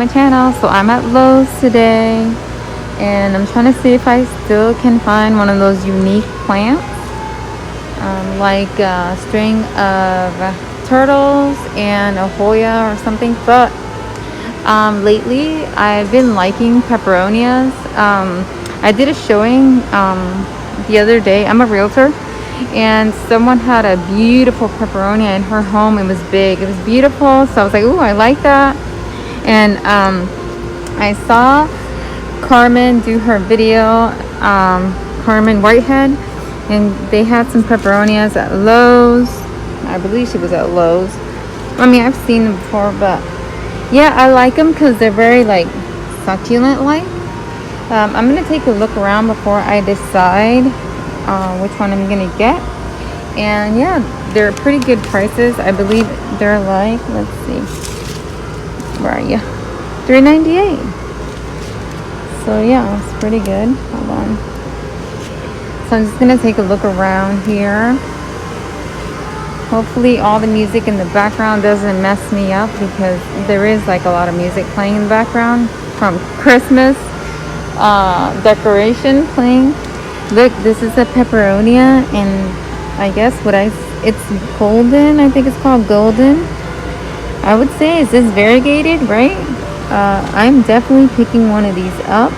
my channel. So I'm at Lowe's today, and I'm trying to see if I still can find one of those unique plants, like a string of turtles and a Hoya or something. But lately I've been liking peperonias. I did a showing the other day. I'm a realtor, and someone had a beautiful peperonia in her home. It was big, it was beautiful, so I was like, ooh, I like that. And I saw Carmen do her video, Carmen Whitehead, and they had some peperonias at Lowe's. I believe she was at Lowe's. I mean, I've seen them before, but yeah, I like them because they're very like succulent like. I'm gonna take a look around before I decide which one I'm gonna get. And yeah, they're pretty good prices. I believe they're like, let's see, where are you? $3.98. So yeah, it's pretty good. Hold on. So I'm just gonna take a look around here. Hopefully all the music in the background doesn't mess me up, because there is like a lot of music playing in the background from Christmas decoration playing. Look, this is a peperonia, and I guess it's golden. I think it's called golden. I would say, is this variegated, right? I'm definitely picking one of these up.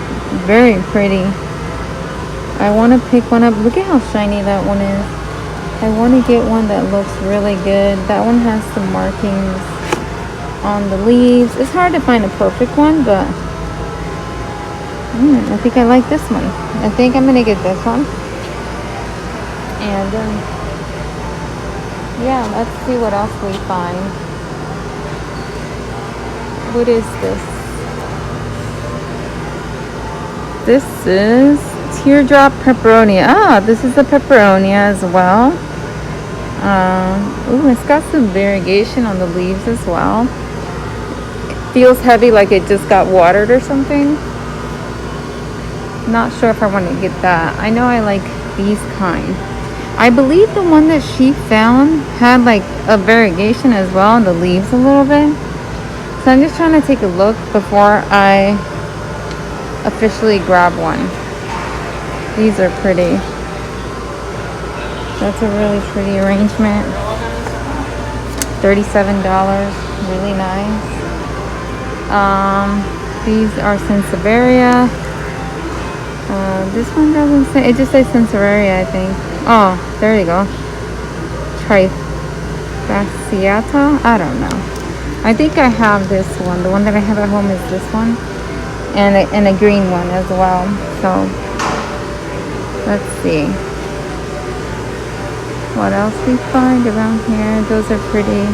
Very pretty. I want to pick one up. Look at how shiny that one is. I want to get one that looks really good. That one has some markings on the leaves. It's hard to find a perfect one, but I think I like this one. I think I'm gonna get this one. And yeah, let's see what else we find. What is this? This is teardrop peperonia. Ah, this is a peperonia as well. Ooh, it's got some variegation on the leaves as well. It feels heavy, like it just got watered or something. Not sure if I want to get that. I know I like these kind. I believe the one that she found had like a variegation as well on the leaves a little bit. So I'm just trying to take a look before I officially grab one. These are pretty. That's a really pretty arrangement. $37. Really nice. These are Sansevieria. This one doesn't say, it just says Sansevieria, I think. Oh, there you go. Trifasciata? I don't know. I think I have this one. The one that I have at home is this one. And a green one as well. So, let's see what else we find around here. Those are pretty.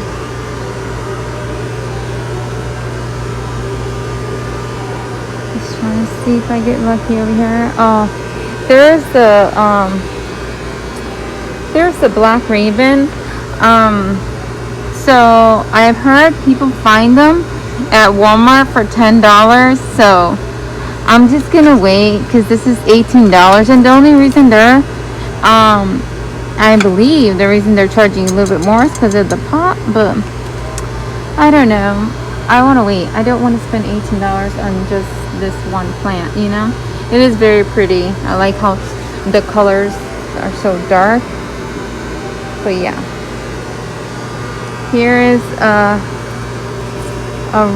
Just trying to see if I get lucky over here. Oh, there's the black raven. So I've heard people find them at Walmart for $10. So I'm just gonna wait, because this is $18, and the only reason they're I believe the reason they're charging a little bit more is because of the pot, but I don't know. I want to wait. I don't want to spend $18 on just this one plant, you know. It is very pretty. I like how the colors are so dark. But yeah, here is a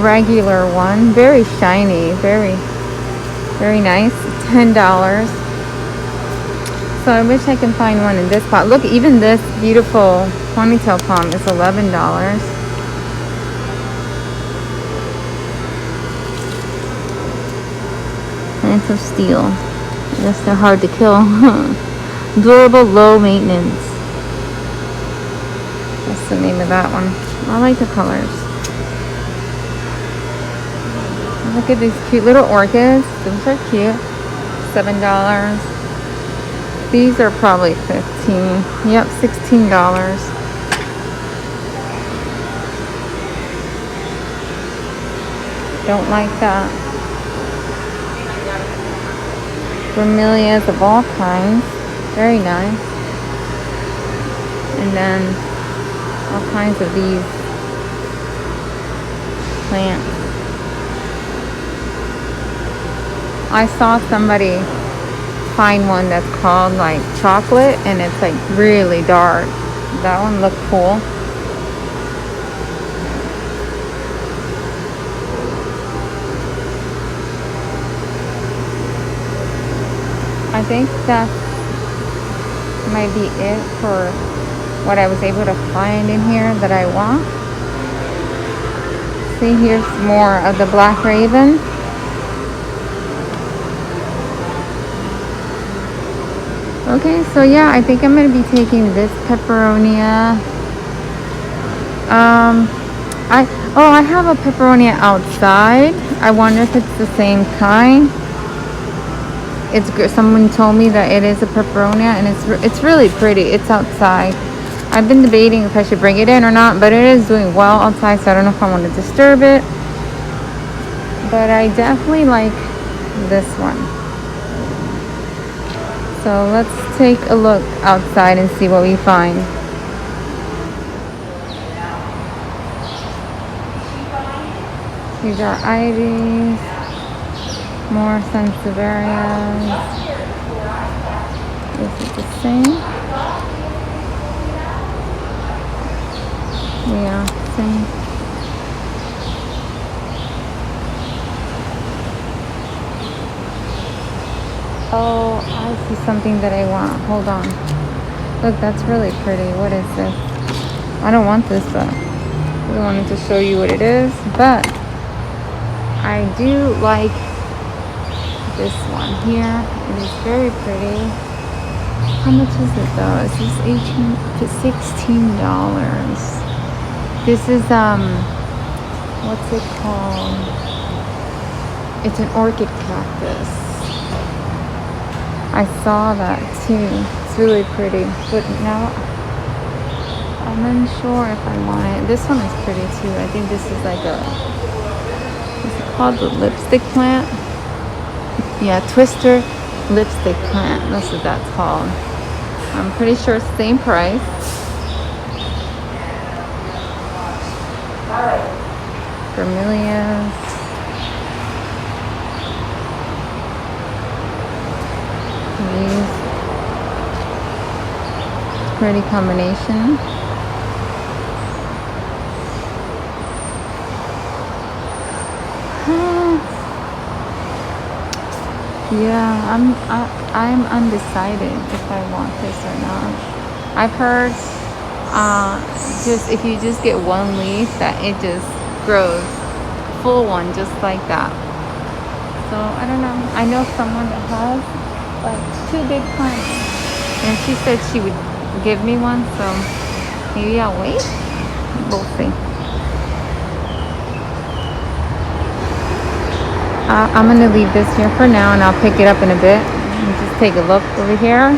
regular one, very shiny, very nice. $10. So I wish I can find one in this pot. Look, even this beautiful ponytail palm is $11. Plants of steel. I guess they're hard to kill. Durable, low maintenance. That's the name of that one. I like the colors. Look at these cute little orchids. Those are cute. $7. These are probably $15. Yep, $16. Don't like that. Bromelias of all kinds. Very nice. And then all kinds of these plants. I saw somebody find one that's called like chocolate, and it's like really dark. That one looked cool. I think that might be it for what I was able to find in here that I want. See, here's more of the Black Raven. Okay, so yeah, I think I'm gonna be taking this pepperonia. I have a pepperonia outside. I wonder if it's the same kind. It's good. Someone told me that it is a pepperonia, and it's really pretty. It's outside. I've been debating if I should bring it in or not, but it is doing well outside, so I don't know if I want to disturb it. But I definitely like this one. So let's take a look outside and see what we find. These are ivies, more sansevierias. Is it the same? Yeah, same. Oh, I see something that I want. Hold on. Look, that's really pretty. What is this? I don't want this, but I wanted to show you what it is. But I do like this one here. It is very pretty. How much is it though? Is this $16? This is what's it called? It's an orchid cactus. I saw that too. It's really pretty. But now I'm unsure if I want it. This one is pretty too. I think this is like a, is it called the lipstick plant? Yeah, twister lipstick plant. That's what that's called. I'm pretty sure it's the same price. Bromelias. These. Pretty combination. Yeah, I'm undecided if I want this or not. I've heard just if you just get one leaf that it just grows full one just like that. So I don't know. I know someone that has like 2 big plants, and she said she would give me one, so maybe I'll wait. We'll see. I'm gonna leave this here for now, and I'll pick it up in a bit and just take a look over here.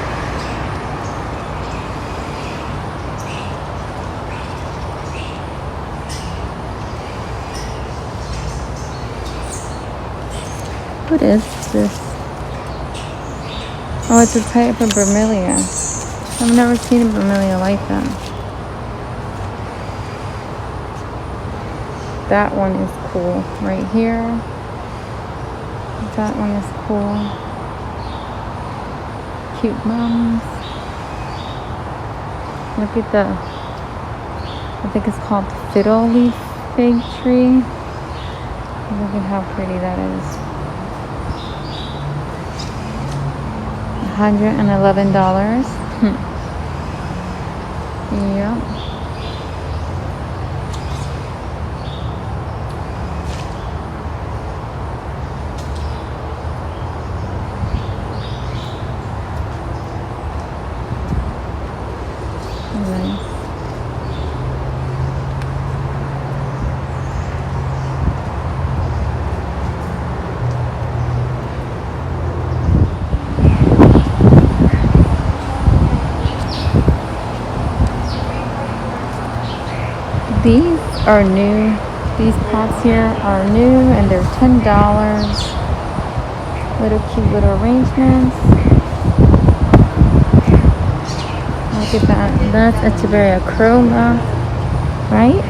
What is this? Oh, it's a type of bromelia. I've never seen a bromelia like that. That one is cool right here. That one is cool. Cute mums. Look at the, I think it's called fiddle leaf fig tree. Look at how pretty that is. $111. Yep. Nice. These are new. These pots here are new, and they're $10. Little cute little arrangements. Look at that. That's Echeveria chroma, right?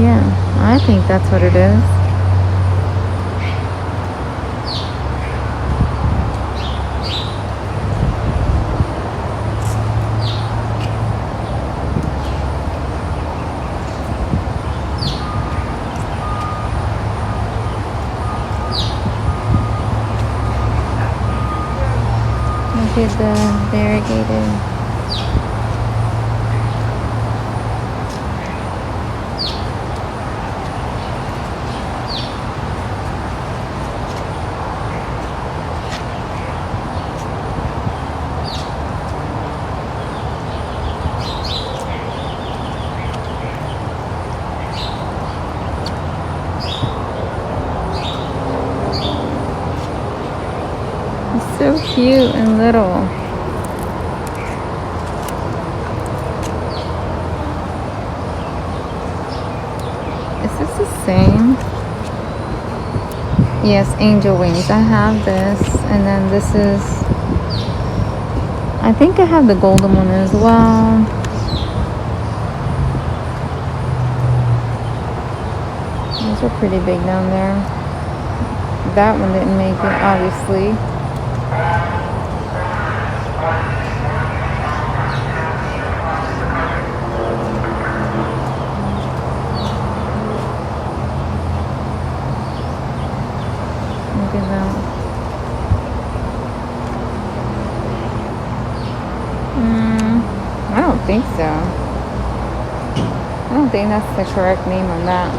Yeah, I think that's what it is. the variegated. It's so cute and little. Is this the same? Yes, angel wings. I have this, and then this is, I think I have the golden one as well. Those are pretty big down there. That one didn't make it, obviously. Look at that. I don't think so. I don't think that's the correct name on that.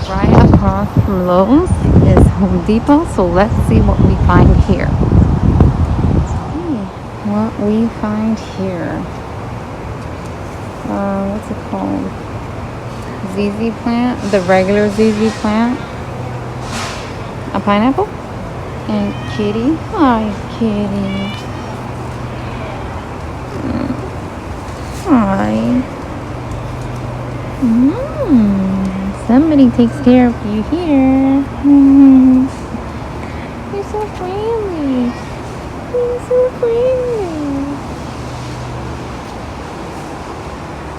Right across from Lowe's is Home Depot, so let's see what we find here. What we find here. What's it called? ZZ plant, the regular ZZ plant. A pineapple. And kitty. Hi, kitty. Hi. Somebody takes care of you here. You're so friendly. You're so friendly.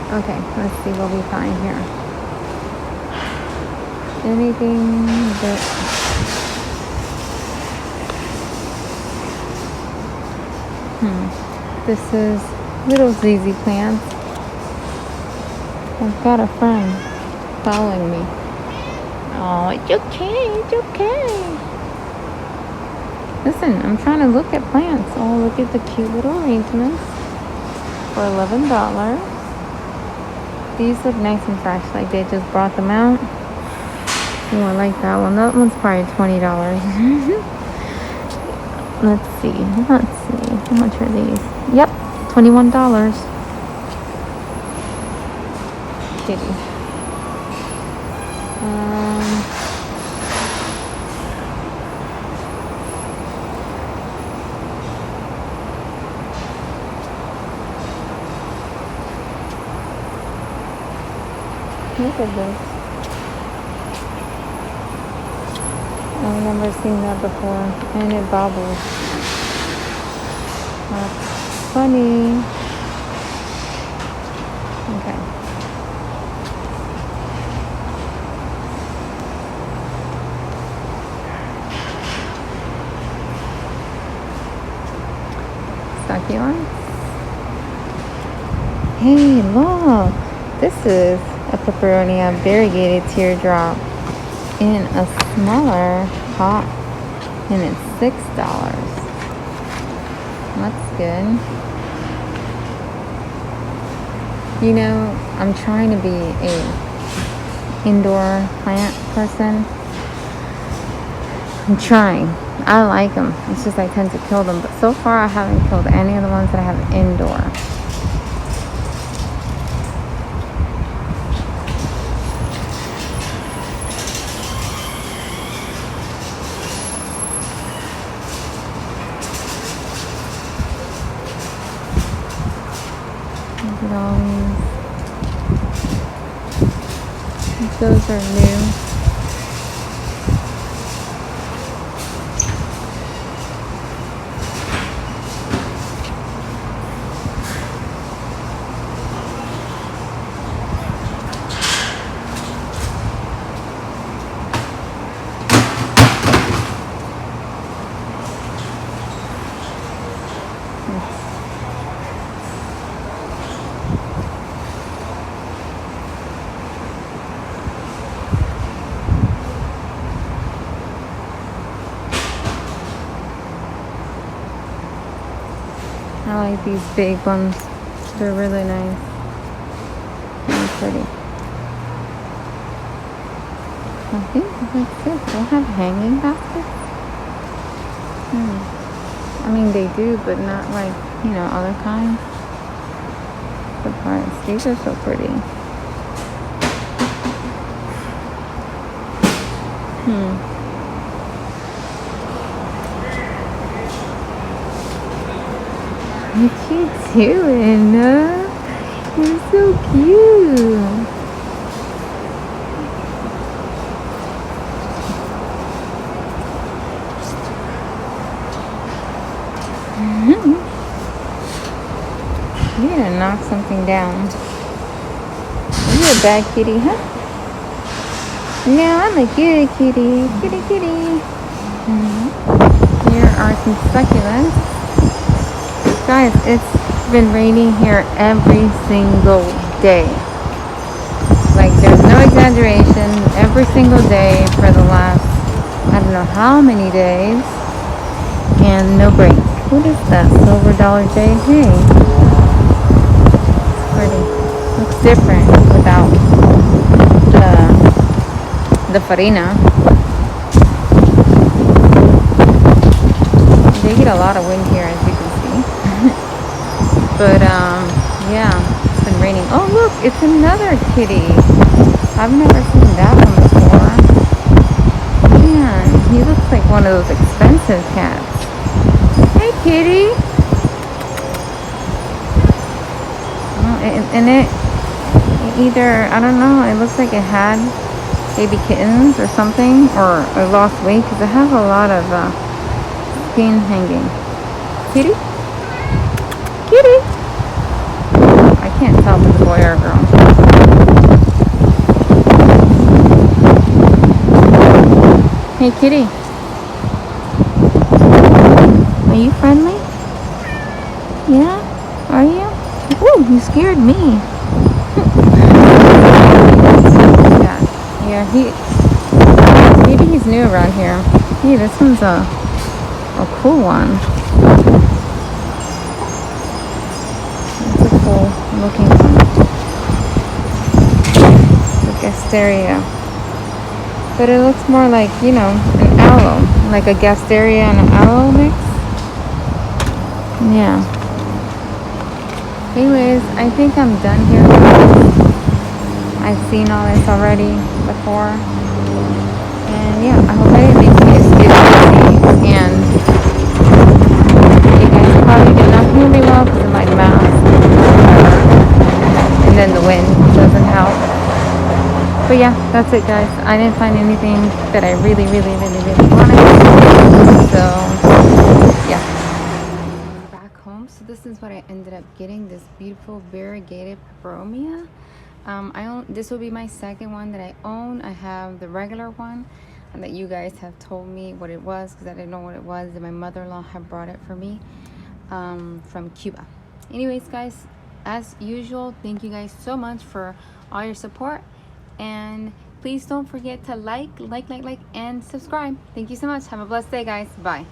Okay, let's see what we find here. Anything that... This is little ZZ plants. I've got a friend following me. Oh, it's okay, it's okay. Listen, I'm trying to look at plants. Oh, look at the cute little arrangements for $11. These look nice and fresh, like they just brought them out. Oh, I like that one. That one's probably $20. Let's see. How much are these? Yep, $21. Kitty. Look at this. I've never seen that before. And it bobbles. That's funny. Okay. Succulent. Hey, look. This is a pepperoni, a variegated teardrop in a smaller pot, and it's $6. That's good. You know, I'm trying to be a indoor plant person. I'm trying. I like them. It's just I tend to kill them, but so far I haven't killed any of the ones that I have indoor. Look at all these. Those are new. like these big ones. They're really nice. Really pretty. I think that's it. They have hanging baskets. I mean, they do, but not like, you know, other kinds. Surprised. These are so pretty. What you doing? You're so cute. You gotta knock something down. You're a bad kitty, huh? No, I'm a good kitty. Kitty, kitty. Here are some succulents. Guys, it's been raining here every single day. Like, there's no exaggeration. Every single day for the last, I don't know how many days. And no break. What is that? Silver Dollar J? Hey. It's pretty. Looks different without the farina. They get a lot of wind here, as you can see. But yeah, it's been raining. Oh look, it's another kitty. I've never seen that one before. Man, he looks like one of those expensive cats. Hey kitty. And it either, I don't know, it looks like it had baby kittens or something, or it lost weight, because it has a lot of skin hanging. Kitty? Kitty! I can't tell if it's a boy or a girl. Hey kitty. Are you friendly? Yeah? Are you? Ooh, you scared me. Yeah, maybe he's new around here. Hey, this one's a cool one. It's a cool looking one. Like Gasteria. But it looks more like, you know, an aloe. Like a Gasteria and an aloe mix. Yeah. Anyways, I think I'm done here. I've seen all this already before. And yeah, I hope I didn't make you skip busy. And you guys probably did not hear me well because of my mask. And then the wind doesn't help. But yeah, that's it guys. I didn't find anything that I really wanted. So yeah. Home. So this is what I ended up getting, this beautiful variegated peperomia. This will be my second one that I own. I have the regular one and that you guys have told me what it was, because I didn't know what it was, and my mother-in-law had brought it for me from Cuba. Anyways guys, as usual, thank you guys so much for all your support, and please don't forget to like and subscribe. Thank you so much. Have a blessed day guys. Bye.